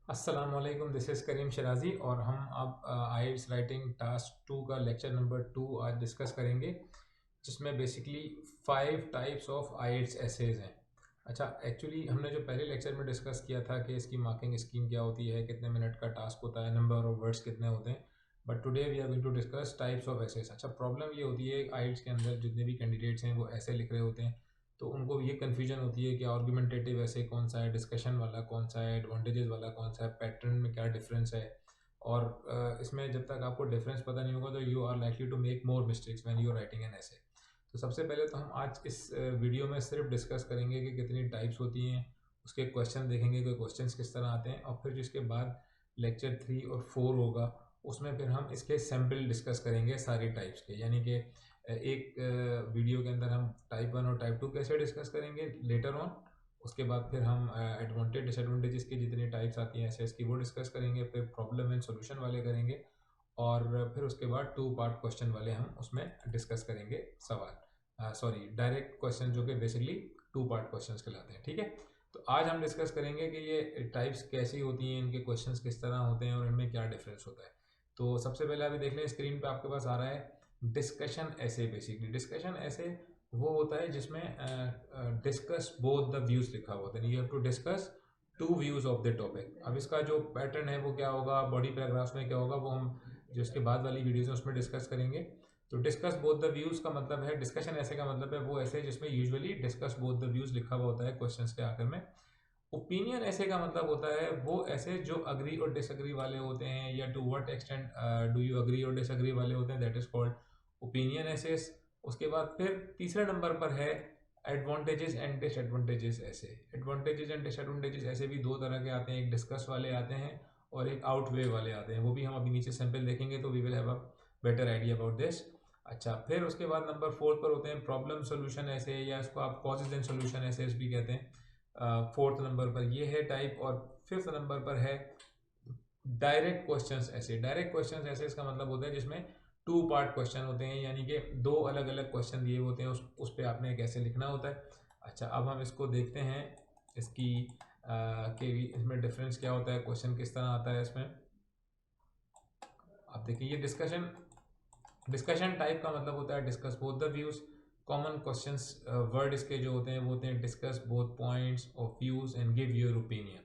अस्सलाम वालेकुम, this is करीम शराजी और हम अब आइल्स राइटिंग टास्क 2 का लेक्चर नंबर 2 आज डिस्कस करेंगे, जिसमें basically 5 types of IELTS essays हैं। अच्छा, एक्चुअली हमने जो पहले लेक्चर में डिस्कस किया था कि इसकी मार्किंग स्कीम क्या होती है, कितने मिनट का टास्क होता है, नंबर ऑफ वर्ड्स कितने होते हैं, but today we are going to discuss types of essays. अच्छा, प्रॉब्लम ये होती है आइल्स के अंदर जितने भी कैंडिडेट्स हैं वो ऐसे लिख रहे होते हैं, तो उनको ये कन्फ्यूजन होती है कि आर्गुमेंटेटिव ऐसे कौन सा है, डिस्कशन वाला कौन सा है, एडवांटेजेस वाला कौन सा है, पैटर्न में क्या डिफरेंस है। और इसमें जब तक आपको डिफरेंस पता नहीं होगा तो you are likely to make more mistakes when you are writing an essay. तो सबसे पहले तो हम आज इस वीडियो में सिर्फ डिस्कस करेंगे कि कितनी टाइप्स होती हैं, उसके क्वेश्चन देखेंगे कि क्वेश्चन किस तरह आते हैं, और फिर जिसके बाद लेक्चर 3 और 4 होगा उसमें फिर हम इसके सैम्पल डिस्कस करेंगे सारी टाइप्स के, यानी कि एक वीडियो के अंदर हम टाइप 1 और टाइप 2 कैसे डिस्कस करेंगे लेटर ऑन। उसके बाद फिर हम एडवांटेज डिसएडवांटेजेस की जितनी टाइप्स आती हैं एसएस की वो डिस्कस करेंगे, फिर प्रॉब्लम एंड सॉल्यूशन वाले करेंगे, और फिर उसके बाद 2 पार्ट क्वेश्चन वाले हम उसमें डिस्कस करेंगे सवाल, सॉरी डायरेक्ट क्वेश्चन जो कि बेसिकली 2 पार्ट क्वेश्चन कहलाते हैं। ठीक है, तो आज हम डिस्कस करेंगे कि ये टाइप्स कैसी होती हैं, इनके क्वेश्चंस किस तरह होते हैं और इनमें क्या डिफरेंस होता है। तो सबसे पहले अभी देख लें, स्क्रीन पे आपके पास आ रहा है डिस्कशन ऐसे। बेसिकली डिस्कशन ऐसे वो होता है जिसमें डिस्कस बोथ द व्यूज लिखा हुआ होता है, you have to discuss 2 views of the topic. अब इसका जो पैटर्न है वो क्या होगा, बॉडी पैराग्राफ्स में क्या होगा, वो हम जो इसके बाद वाली वीडियोस हैं उसमें डिस्कस करेंगे। तो डिस्कस बोथ द व्यूज का मतलब है, डिस्कशन ऐसे का मतलब है वो ऐसे जिसमें usually discuss both the views लिखा हुआ होता है क्वेश्चंस के आखिर में। ओपिनियन ऐसे का मतलब होता है वो ऐसे जो अग्री और डिसएग्री वाले होते हैं, या to what extent do you agree और डिसएग्री वाले होते हैं, that is called opinion essays. उसके बाद फिर तीसरे नंबर पर है advantages and disadvantages essays. Advantages and disadvantages essays भी दो तरह के आते हैं, एक डिस्कस वाले आते हैं और एक आउटवे वाले आते हैं, वो भी हम अभी नीचे सैंपल देखेंगे तो we will have a better idea about this. अच्छा, फिर उसके बाद नंबर 4 पर होते हैं प्रॉब्लम सोल्यूशन ऐसे, या इसको आप कॉजेज एंड सोल्यूशन ऐसे भी कहते हैं। फोर्थ नंबर पर ये है टाइप, और फिफ्थ नंबर पर है डायरेक्ट क्वेश्चंस ऐसे। डायरेक्ट क्वेश्चंस ऐसे इसका मतलब होता है जिसमें 2 पार्ट क्वेश्चन होते हैं, यानी कि दो अलग अलग क्वेश्चन दिए होते हैं, उस पर आपने कैसे लिखना होता है। अच्छा, अब हम इसको देखते हैं इसकी कि इसमें डिफरेंस क्या होता है, क्वेश्चन किस तरह आता है इसमें। आप देखिए, ये डिस्कशन डिस्कशन टाइप का मतलब होता है discuss both the views. Common questions word इसके जो होते हैं वो होते हैं discuss both points of views and give your opinion.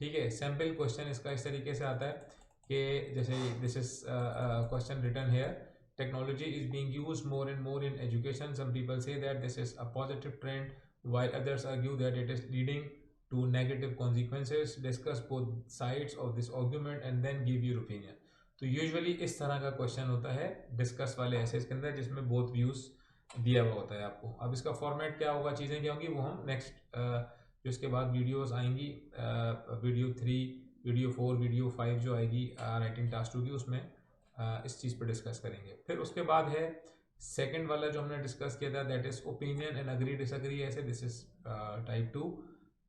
ठीक है, सैम्पल क्वेश्चन इसका इस तरीके से आता है कि जैसे this is question written here, technology is being used more and more in education, some people say that this is a positive trend while others argue that it is leading to negative consequences. Discuss both sides of this argument and then give your opinion. तो usually इस तरह का question होता है discuss वाले ऐसे के अंदर, जिसमें बोथ व्यूज दिया हुआ होता है आपको। अब इसका फॉर्मेट क्या होगा, चीज़ें क्या होंगी, वो हम नेक्स्ट जो इसके बाद वीडियोस आएंगी, वीडियो 3, वीडियो 4, वीडियो 5 जो आएगी राइटिंग टास्क 2 की, उसमें इस चीज़ पर डिस्कस करेंगे। फिर उसके बाद है सेकंड वाला जो हमने डिस्कस किया था, that is opinion and agree disagree ऐसे। This is type 2।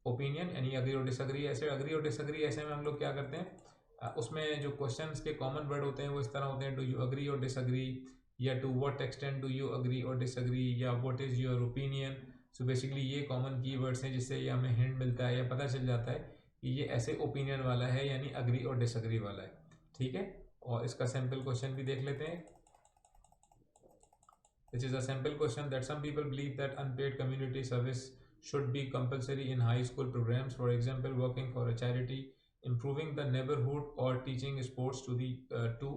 ओपिनियन यानी अग्री और डिसअग्री ऐसे। अग्री और डिसअग्री ऐसे में हम लोग क्या करते हैं, उसमें जो क्वेश्चंस के कॉमन वर्ड होते हैं वो इस तरह होते हैं, डू यू अग्री और डिसअग्री, या to what extent do you agree और डिसअग्री, या what is your opinion. So basically ये कॉमन कीवर्ड्स हैं जिससे ये हमें हिंट मिलता है या पता चल जाता है कि ये ऐसे ओपिनियन वाला है, यानी अग्री और डिसअग्री वाला है। ठीक है, और इसका सैम्पल क्वेश्चन भी देख लेते हैं। This is a simple question that some people believe that unpaid community service should be compulsory in high school programs. For example, working for a charity, improving the neighborhood, or teaching sports to the to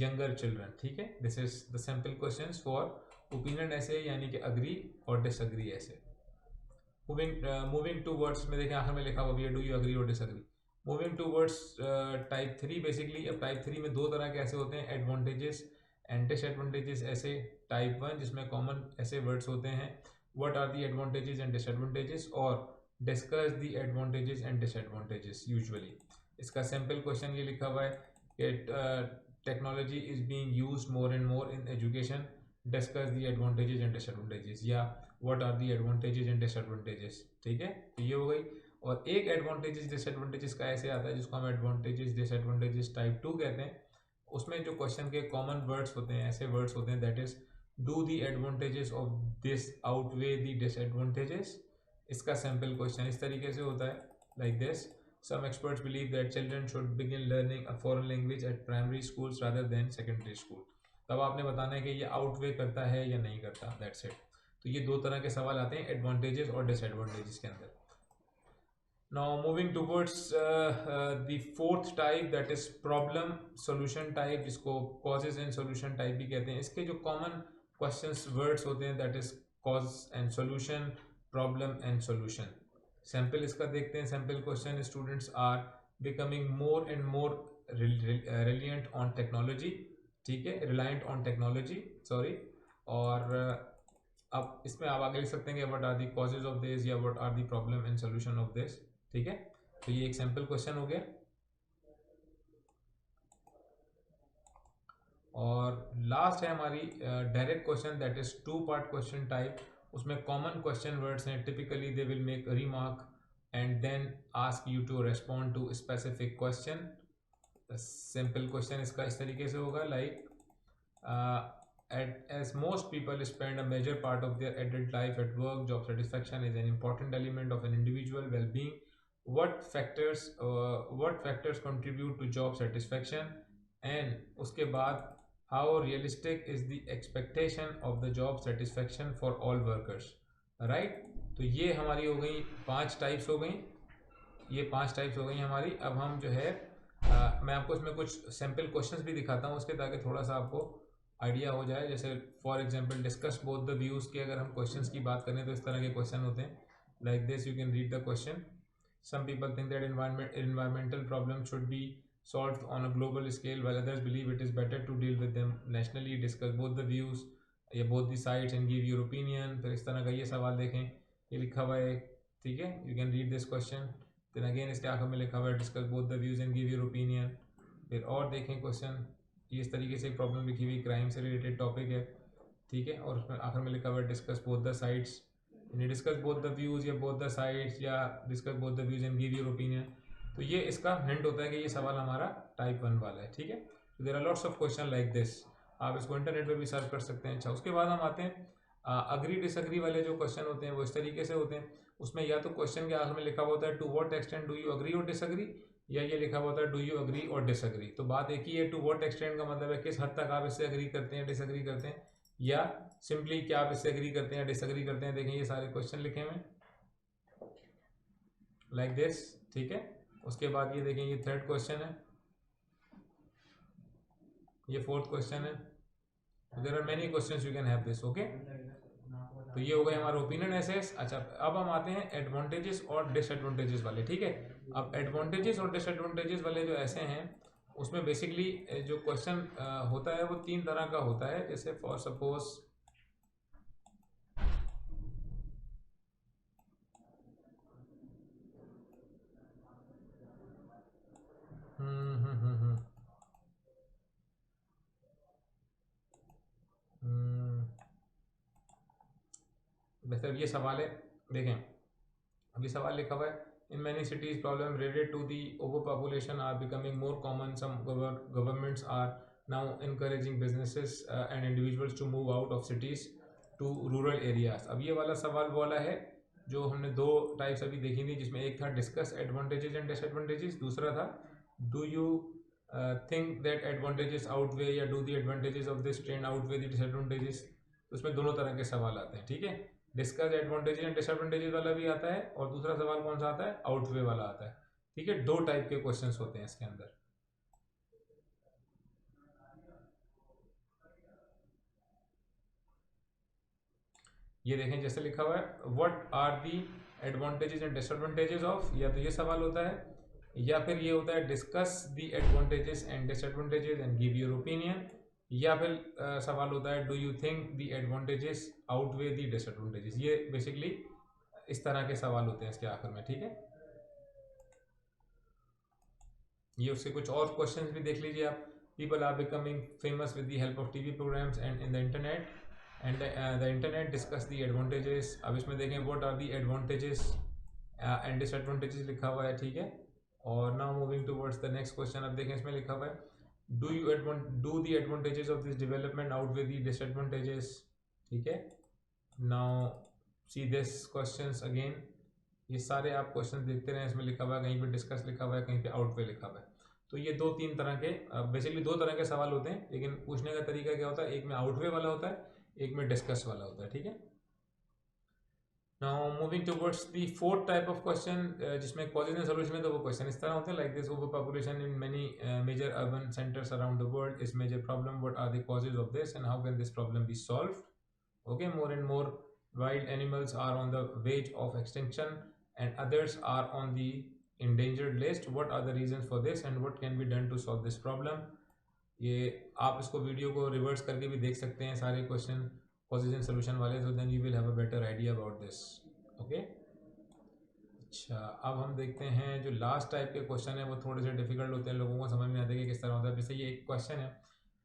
younger children. ठीक है, this is the simple questions for opinion essay यानी कि agree और disagree ऐसे। Moving to words में देखें आखिर में लिखा हुआ भी है, डू यू अग्री और disagree. Moving to words type 3 basically. अब टाइप 3 में दो तरह के ऐसे होते हैं, एडवांटेजेस एंड डिसएडवांटेजेस ऐसे। टाइप 1 जिसमें कॉमन ऐसे वर्ड्स होते हैं, what are the advantages and disadvantages, और discuss the advantages and disadvantages usually. इसका सैम्पल क्वेश्चन ये लिखा हुआ है कि technology is being used more and more in education, discuss the advantages and disadvantages, या what are the advantages and disadvantages. ठीक है, तो ये हो गई। और एक एडवांटेजेस डिसएडवांटेजेस का ऐसे आता है जिसको हम एडवांटेजेस डिसएडवांटेजेस टाइप 2 कहते हैं। उसमें जो क्वेश्चन के कॉमन वर्ड्स होते हैं, ऐसे वर्ड्स होते हैं, that is do the advantages of this outweigh the disadvantages. इसका सैम्पल क्वेश्चन इस तरीके से होता है, like this, Some experts believe that children should begin learning a foreign language at primary schools rather than secondary school. तब आपने बताना है कि ये आउटवे करता है या नहीं करता, दैट्स इट। तो ये दो तरह के सवाल आते हैं एडवांटेजेस और डिसएडवांटेजेस के अंदर। Now moving towards the fourth type, that is problem solution type, जिसको causes and solution type भी कहते हैं। इसके जो common questions words होते हैं, that is cause and solution, problem and solution। Sample इसका देखते हैं। Sample question, students are becoming more and more reliant on technology, ठीक है, रिलायंट ऑन टेक्नोलॉजी, सॉरी। और अब इसमें आप आगे लिख सकते हैं कि what are the causes of this या what are the problem and solution of this, ठीक है। तो ये एक सैम्पल क्वेश्चन हो गया। और लास्ट है हमारी direct question, that is two part question type. उसमें कॉमन क्वेश्चन वर्ड्स हैं, typically they will make remark and then ask you to respond to specific question. Simple question इसका इस तरीके से होगा, like as most people spend a major part of their adult life at work, job satisfaction is an important element of an individual well-being. What factors contribute to job satisfaction? And उसके बाद how realistic is the expectation of the job satisfaction for all workers, right? तो ये हमारी हो गई 5 types हो गई, ये 5 टाइप्स हो गई हमारी। अब हम जो है मैं आपको इसमें कुछ सैम्पल क्वेश्चंस भी दिखाता हूँ उसके, ताकि थोड़ा सा आपको आइडिया हो जाए। जैसे for example discuss both the views के अगर हम क्वेश्चंस की बात करें तो इस तरह के क्वेश्चन होते हैं, like this. You can read the question. Some people think that environmental problems should be solved on a global scale while others believe it is better to deal with them nationally. Discuss both the views या both the sides and give your opinion। फिर इस तरह का ये सवाल देखें, ये लिखा हुआ है, ठीक है। You can read this question. फिर अगेन इसके आखिर में लिखा हुआ है discuss both the views and give your opinion. फिर और देखें क्वेश्चन, ये इस तरीके से एक प्रॉब्लम लिखी हुई, क्राइम से रिलेटेड टॉपिक है, ठीक है। और उसमें आखिर में लिखा हुआ है डिस्कस बोथ द साइड्स, यानी डिस्कस बोथ द व्यूज या बोथ द साइड्स या discuss both the views and give your opinion. तो ये इसका हिंट होता है कि ये सवाल हमारा टाइप 1 वाला है, ठीक है। तो there are lots of question like this, आप इसको इंटरनेट पे भी सर्च कर सकते हैं। अच्छा, उसके बाद हम आते हैं अग्री डिसअग्री वाले जो क्वेश्चन होते हैं वो इस तरीके से होते हैं। उसमें या तो क्वेश्चन के आखिर में लिखा हुआ होता है to what extent do you agree और डिसअग्री, या ये लिखा हुआ होता है डू यू अग्री और डिसअग्री। तो बात एक ही है, टू व्हाट एक्सटेंट का मतलब है किस हद तक आप इससे अग्री करते हैं, डिसअग्री करते हैं, या सिंपली क्या आप इससे अग्री करते हैं, डिसअग्री करते हैं। देखें ये सारे क्वेश्चन लिखे हुए लाइक दिस, ठीक है। उसके बाद ये देखें, ये थर्ड क्वेश्चन है, ये फोर्थ क्वेश्चन है। There are many questions you can have this, okay. तो ये हो गए हमारे ओपिनियन एसेस। अच्छा, अब हम आते हैं एडवांटेजेस और डिसएडवांटेजेस वाले, ठीक है। अब एडवांटेजेस और डिसएडवांटेजेस वाले जो ऐसे हैं उसमें बेसिकली जो क्वेश्चन होता है वो 3 तरह का होता है। जैसे फॉर सपोज वैसे ये सवाल है, देखें अब ये सवाल लिखा हुआ है in many cities problem related to the over population are becoming more common, some governments are now encouraging businesses and individuals to move out of cities to rural areas। अब ये वाला सवाल वो वाला है जो हमने 2 टाइप्स अभी देखी थी, जिसमें एक था डिस्कस एडवांटेजेस एंड डिसएडवांटेजेस, दूसरा था do you think that advantages outweigh या do the advantages of this trend outweigh the disadvantages. तो उसमें दोनों तरह के सवाल आते हैं, ठीक है। डिस्कस एडवांटेजेस एंड डिसएडवांटेजेस वाला भी आता है और दूसरा सवाल कौन सा आता है, आउटवे वाला आता है, ठीक है। 2 टाइप के क्वेश्चंस होते हैं इसके अंदर। ये देखें जैसे लिखा हुआ है what are the advantages and disadvantages of, या तो ये सवाल होता है, या फिर ये होता है discuss the advantages and disadvantages and give your opinion, या फिर सवाल होता है do you think the advantages outweigh the disadvantages. ये बेसिकली इस तरह के सवाल होते हैं इसके आखिर में, ठीक है। ये उसके कुछ और क्वेश्चंस भी देख लीजिए आप। People are becoming famous with the help of TV programmes and in the internet and the internet discuss the advantages. अब इसमें देखें what are the advantages and disadvantages लिखा हुआ है, ठीक है। और now moving towards the next question, अब देखें इसमें लिखा हुआ है do the advantages of this development outweigh the disadvantages, ठीक है। Now see this questions again, ये सारे आप क्वेश्चन देखते रहे, इसमें लिखा हुआ है, कहीं पे डिस्कस लिखा हुआ है, कहीं पे आउट पे लिखा हुआ है। तो ये 2-3 तरह के बेसिकली 2 तरह के सवाल होते हैं, लेकिन पूछने का तरीका क्या होता है, एक में आउट वे वाला होता है, एक में डिस्कस वाला होता है, ठीक है। Now moving towards the fourth type of question, जिसमें कॉजेज एंड सॉल्यूशन है, तो वो क्वेश्चन इस तरह होते हैं, like this: over population in many major urban centres around the world is major problem, what are the causes of this and how can this problem be solved? Okay, more and more wild animals are on the verge of extinction and others are on the endangered list. What are the reasons for this and what can be done to solve this problem? ये आप इसको video को reverse करके भी देख सकते हैं सारे क्वेश्चन कॉजेज एंड सोल्यूशन वाले, so then you will have a better idea about this. Okay? अच्छा, अब हम देखते हैं जो लास्ट टाइप के क्वेश्चन है वो थोड़े से डिफिकल्ट होते हैं, लोगों को समझ में आता है कि किस तरह होता है। जैसे ये एक क्वेश्चन है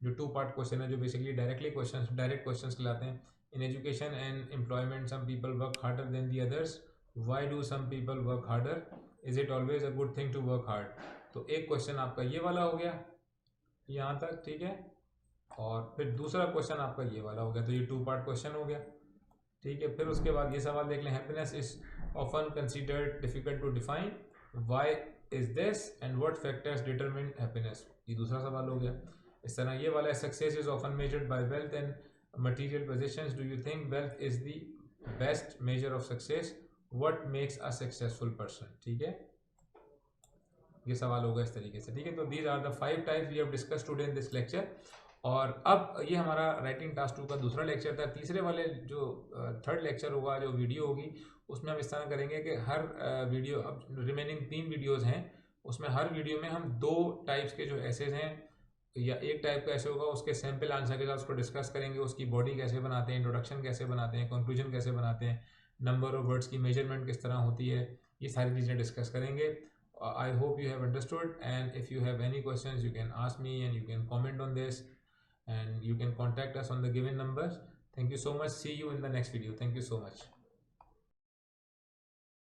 जो 2 पार्ट क्वेश्चन है, जो बेसिकली डायरेक्ट क्वेश्चंस कहलाते हैं। In education and employment some people work harder than the others, why do some people work harder, is it always a good thing to work hard? तो एक question आपका ये वाला हो गया यहाँ तक, ठीक है, और फिर दूसरा क्वेश्चन आपका ये वाला हो गया, तो ये 2 पार्ट क्वेश्चन हो गया, ठीक है। फिर उसके बाद ये सवाल देख लें, happiness is often considered difficult to define, why is this and what factors determine happiness, ये दूसरा सवाल हो गया। इस तरह ये वाला, success is often measured by wealth and material possessions, do you think wealth is the best measure of success, what makes a successful person, ठीक है। ये सवाल होगा इस तरीके से, ठीक है। तो these are the 5 types we have discussed today in this lecture. और अब ये हमारा राइटिंग टास्क 2 का दूसरा लेक्चर था। तीसरे वाले जो थर्ड लेक्चर होगा, जो वीडियो होगी, उसमें हम इस तरह करेंगे कि हर वीडियो, अब रिमेनिंग 3 वीडियोस हैं, उसमें हर वीडियो में हम 2 टाइप्स के जो एसेज हैं, या एक टाइप का ऐसे होगा, उसके सैम्पल आंसर के साथ उसको डिस्कस करेंगे, उसकी बॉडी कैसे बनाते हैं, इंट्रोडक्शन कैसे बनाते हैं, कंक्लूजन कैसे बनाते हैं, नंबर ऑफ वर्ड्स की मेजरमेंट किस तरह होती है, ये सारी चीज़ें डिस्कस करेंगे। I hope you have understood, and if you have any questions you can ask me and you can comment on this, and you can contact us on the given numbers. Thank you so much. See you in the next video. Thank you so much.